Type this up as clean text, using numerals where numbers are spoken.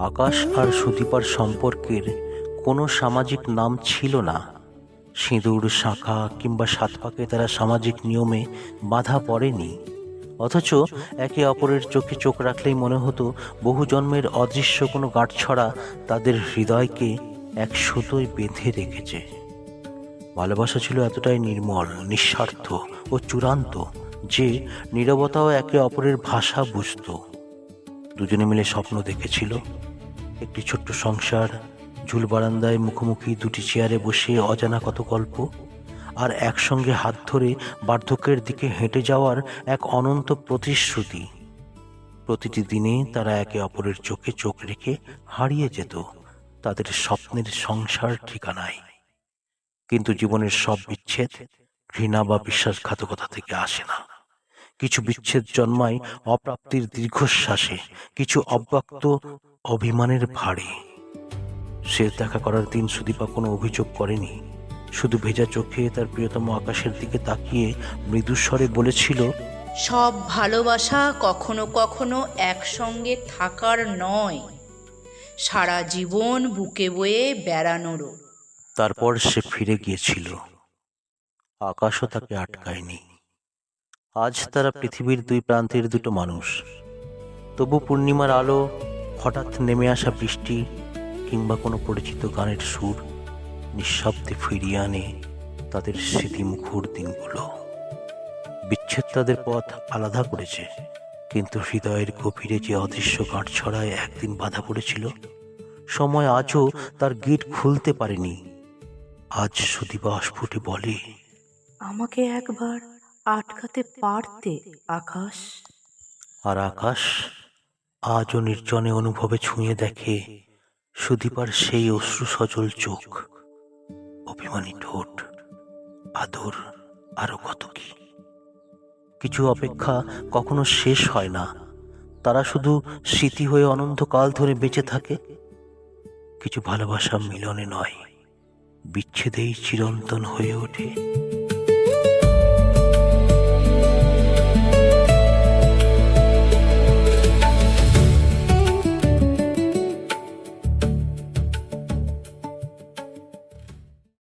আকাশ আর সুদীপার সম্পর্কের কোনো সামাজিক নাম ছিল না। সিঁদুর, শাঁখা কিংবা সাত পাকে তারা সামাজিক নিয়মে বাধা পড়েনি। অথচ একে অপরের চোখে চোখ রাখলেই মনে হতো বহু জন্মের অদৃশ্য কোনো গাঁটছড়া তাদের হৃদয়কে এক সুতোয় বেঁধে রেখেছে। ভালোবাসা ছিল এতটাই নির্মল, নিঃস্বার্থ ও চূড়ান্ত যে নীরবতাও একে অপরের ভাষা বুঝত। দুজনে মিলে স্বপ্ন দেখেছিল একটি ছোট্ট সংসার, ঝুল বারান্দায় মুখোমুখি দুটি চেয়ারে বসে অজানা কত গল্প, আর একসঙ্গে হাত ধরে বার্ধক্যের দিকে হেঁটে যাওয়ার এক অনন্ত প্রতিশ্রুতি। প্রতিটি দিনে তারা একে অপরের চোখে চোখ রেখে হারিয়ে যেত তাদের স্বপ্নের সংসার ঠিকানায়। কিন্তু জীবনের সব বিচ্ছেদ ঘৃণা বা বিশ্বাসঘাতকতা থেকে আসে না। কিছু বিচ্ছেদ জন্মায় অপ্রাপ্তির দীর্ঘশ্বাসে, কিছু অব্যক্ত অভিমানের ভারে। শেষ দেখা করার দিন সুদীপা কোনো অভিযোগ করেনি, শুধু ভেজা চোখে তার প্রিয়তম আকাশের দিকে তাকিয়ে মৃদুস্বরে বলেছিল, সব ভালোবাসা কখনো কখনো একসঙ্গে থাকার নয়, সারা জীবন বুকে বয়ে বেড়ানোরও। তারপর সে ফিরে গিয়েছিল। আকাশও তাকে আটকায়নি। আজ তারা পৃথিবীর দুই প্রান্তের দুটো মানুষ। তবু পূর্ণিমার আলো, হঠাৎ নেমে আসা বৃষ্টি কিংবা কোনো পরিচিত গানের সুর নিঃশব্দে ফিরিয়ে আনে তাদের স্মৃতিমুখর দিনগুলো। বিচ্ছেদ তাদের পথ আলাদা করেছে, কিন্তু হৃদয়ের গভীরে যে অদৃশ্য গাঁটছড়ায় একদিন বাধা পড়েছিল, সময় আজও তার গিট খুলতে পারেনি। আজ সুদীপা অস্ফুটে বলে, আমাকে একবার আটকাতে পারতে আকাশ। আর আকাশ আজও নির্জনে অনুভবে ছুঁয়ে দেখে সুদীপার সেই অশ্রু সজল চোখ, অভিমানী ঠোঁট, আদর, আরো কত কি। কিছু অপেক্ষা কখনো শেষ হয় না, তারা শুধু স্মৃতি হয়ে অনন্তকাল ধরে বেঁচে থাকে। কিছু ভালোবাসা মিলনে নয়, বিচ্ছেদেই চিরন্তন হয়ে ওঠে।